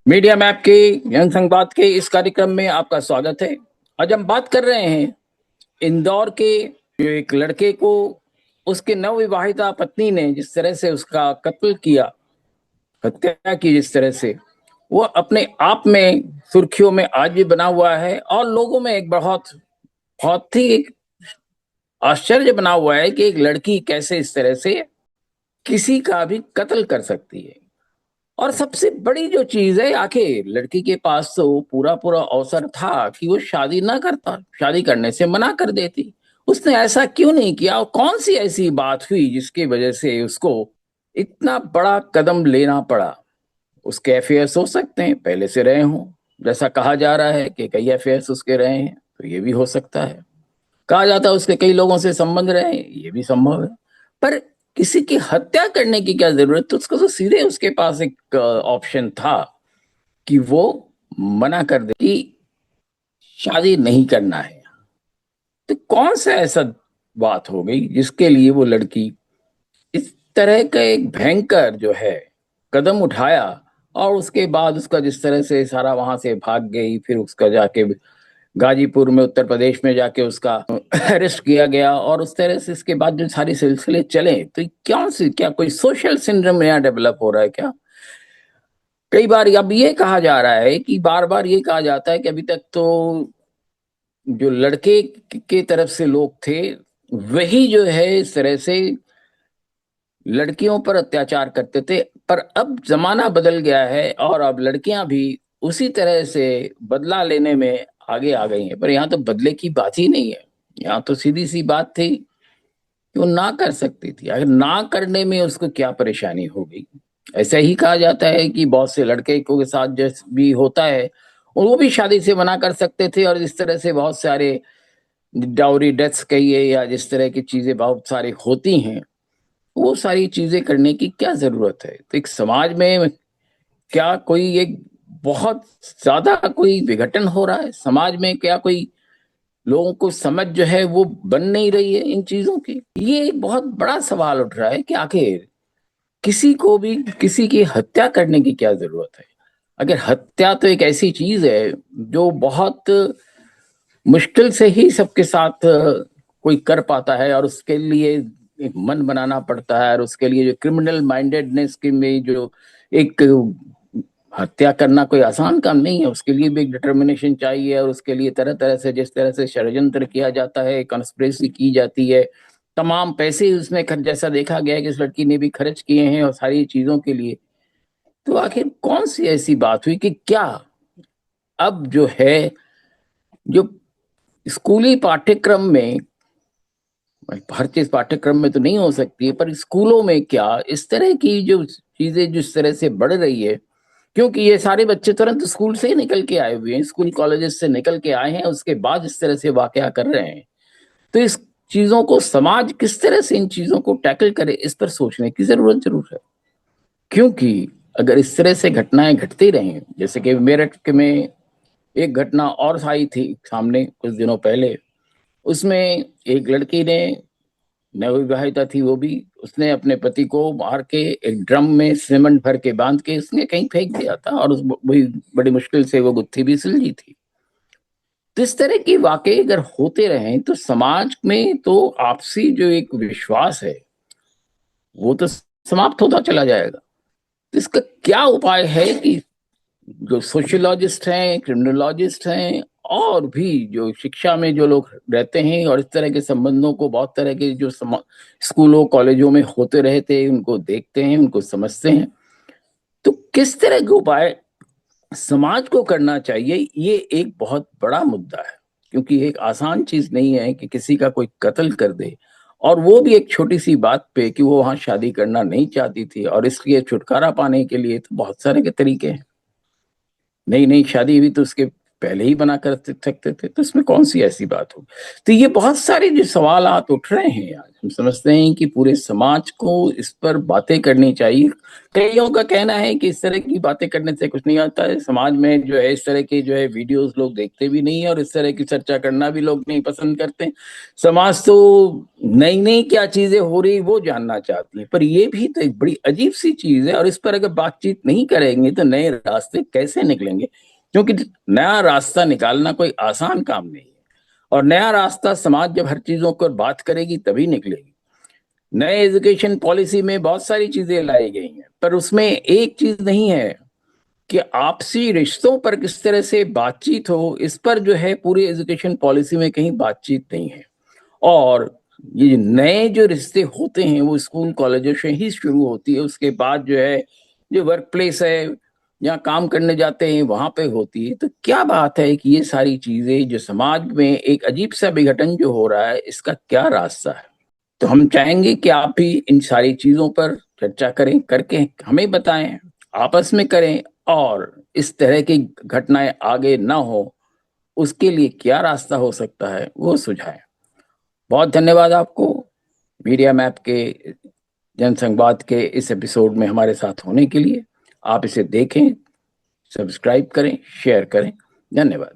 Media map के जन संवाद के इस कार्यक्रम में आपका स्वागत है। आज हम बात कर रहे हैं इंदौर के जो एक लड़के को उसके नवविवाहिता पत्नी ने जिस तरह से उसका कत्ल किया, हत्या की, जिस तरह से वो अपने आप में सुर्खियों में आज भी बना हुआ है और लोगों में एक बहुत बहुत ही एक आश्चर्य बना हुआ है कि एक लड़की कैसे इस तरह से किसी का भी कत्ल कर सकती है। और सबसे बड़ी जो चीज है, आखिर लड़की के पास तो पूरा पूरा अवसर था कि वो शादी ना करता, शादी करने से मना कर देती। उसने ऐसा क्यों नहीं किया और कौन सी ऐसी बात हुई जिसकी वजह से उसको इतना बड़ा कदम लेना पड़ा। उसके अफेयर्स हो सकते हैं, पहले से रहे हों, जैसा कहा जा रहा है कि कई अफेयर्स उसके रहे हैं, तो ये भी हो सकता है। कहा जाता है उसके कई लोगों से संबंध रहे हैं, ये भी संभव है। पर किसी की हत्या करने की क्या जरूरत? तो उसको तो सीधे उसके पास एक ऑप्शन था कि वो मना कर दे कि शादी नहीं करना है। तो कौन सा ऐसा बात हो गई जिसके लिए वो लड़की इस तरह का एक भयंकर जो है कदम उठाया, और उसके बाद उसका जिस तरह से सारा वहां से भाग गई, फिर उसका जाके गाजीपुर में उत्तर प्रदेश में जाके उसका अरेस्ट किया गया, और उस तरह से इसके बाद जो सारे सिलसिले चले, तो क्या कोई सोशल सिंड्रोम यहाँ डेवलप हो रहा है क्या? कई बार अब ये कहा जा रहा है कि बार बार ये कहा जाता है कि अभी तक तो जो लड़के के तरफ से लोग थे वही जो है इस तरह से लड़कियों पर अत्याचार करते थे, पर अब जमाना बदल गया है और अब लड़कियां भी उसी तरह से बदला लेने में आगे आ गई हैं। पर यहाँ तो बदले की बात ही नहीं है। यहाँ तो सीधी सी बात थी कि वो ना कर सकती थी, अगर ना करने में उसको क्या परेशानी होगी। ऐसा ही कहा जाता है कि बहुत से लड़के को के साथ जैसे भी होता है, और वो भी शादी से मना कर सकते थे, और इस तरह से बहुत सारे डाउरी डेथ्स कहिए या जिस तरह की चीजें बहुत सारी होती हैं, वो सारी चीजें करने की क्या जरूरत है? तो एक समाज में क्या कोई एक बहुत ज्यादा कोई विघटन हो रहा है समाज में? क्या कोई लोगों को समझ जो है वो बन नहीं रही है इन चीजों की? ये एक बहुत बड़ा सवाल उठ रहा है कि आखिर किसी को भी किसी की हत्या करने की क्या जरूरत है? अगर हत्या तो एक ऐसी चीज है जो बहुत मुश्किल से ही सबके साथ कोई कर पाता है, और उसके लिए एक मन बनाना पड़ता है, और उसके लिए जो क्रिमिनल माइंडेडनेस की में जो एक हत्या करना कोई आसान काम नहीं है, उसके लिए भी एक डिटर्मिनेशन चाहिए, और उसके लिए तरह तरह से जिस तरह से षड्यंत्र किया जाता है, कंस्पिरेसी की जाती है, तमाम पैसे उसमें जैसा देखा गया है कि इस लड़की ने भी खर्च किए हैं और सारी चीजों के लिए। तो आखिर कौन सी ऐसी बात हुई कि क्या अब जो है, जो स्कूली पाठ्यक्रम में, हर चीज पाठ्यक्रम में तो नहीं हो सकती है, पर स्कूलों में क्या इस तरह की जो चीजें जिस तरह से बढ़ रही है, क्योंकि ये सारे बच्चे तुरंत स्कूल से ही निकल के आए हुए हैं, स्कूल कॉलेजेस से निकल के आए हैं, उसके बाद इस तरह से वाकया कर रहे हैं। तो इस चीजों को समाज किस तरह से इन चीजों को टैकल करे, इस पर सोचने की जरूरत जरूर है। क्योंकि अगर इस तरह से घटनाएं घटती रहें, जैसे कि मेरठ के में एक घटना और आई थी सामने कुछ दिनों पहले, उसमें एक लड़की ने, नवविवाहिता थी वो भी, उसने अपने पति को मार के एक ड्रम में सीमेंट भर के बांध के उसने कहीं फेंक दिया था, और उस वही बड़ी मुश्किल से वो गुत्थी भी सुलझी थी। तो इस तरह की वाकई अगर होते रहें तो समाज में तो आपसी जो एक विश्वास है वो तो समाप्त होता चला जाएगा। तो इसका क्या उपाय है कि जो सोशियोलॉजिस्ट हैं, क्रिमिनोलॉजिस्ट हैं, और भी जो शिक्षा में जो लोग रहते हैं और इस तरह के संबंधों को बहुत तरह के जो स्कूलों कॉलेजों में होते रहते, उनको देखते हैं, उनको समझते हैं, तो किस तरह के उपाय समाज को करना चाहिए, ये एक बहुत बड़ा मुद्दा है। क्योंकि एक आसान चीज नहीं है कि किसी का कोई कत्ल कर दे, और वो भी एक छोटी सी बात पे कि वो वहां शादी करना नहीं चाहती थी, और इसलिए छुटकारा पाने के लिए तो बहुत सारे के तरीके हैं। नई नई शादी हुई तो उसके पहले ही बना कर सकते थे, तो इसमें कौन सी ऐसी बात हो। तो ये बहुत सारे जो सवालात उठ रहे हैं आज, हम समझते हैं कि पूरे समाज को इस पर बातें करनी चाहिए। कईयों का कहना है कि इस तरह की बातें करने से कुछ नहीं आता है, समाज में जो है इस तरह के जो है वीडियोस लोग देखते भी नहीं है और इस तरह की चर्चा करना भी लोग नहीं पसंद करते। समाज तो नई नई क्या चीजें हो रही वो जानना चाहती है, पर ये भी तो एक बड़ी अजीब सी चीज है, और इस पर अगर बातचीत नहीं करेंगे तो नए रास्ते कैसे निकलेंगे, क्योंकि नया रास्ता निकालना कोई आसान काम नहीं है। और नया रास्ता समाज जब हर चीजों पर बात करेगी तभी निकलेगी। नए एजुकेशन पॉलिसी में बहुत सारी चीजें लाई गई हैं, पर उसमें एक चीज नहीं है कि आपसी रिश्तों पर किस तरह से बातचीत हो, इस पर जो है पूरी एजुकेशन पॉलिसी में कहीं बातचीत नहीं है। और ये नए जो रिश्ते होते हैं वो स्कूल कॉलेजों से ही शुरू होती है, उसके बाद जो है जो वर्क प्लेस है, जहाँ काम करने जाते हैं वहां पे होती है। तो क्या बात है कि ये सारी चीजें जो समाज में एक अजीब सा विघटन जो हो रहा है, इसका क्या रास्ता है। तो हम चाहेंगे कि आप भी इन सारी चीजों पर चर्चा करें, करके हमें बताएं, आपस में करें, और इस तरह की घटनाएं आगे ना हो उसके लिए क्या रास्ता हो सकता है वो सुझाएं। बहुत धन्यवाद आपको मीडिया मैप के जनसंवाद के इस एपिसोड में हमारे साथ होने के लिए। आप इसे देखें, सब्सक्राइब करें, शेयर करें। धन्यवाद।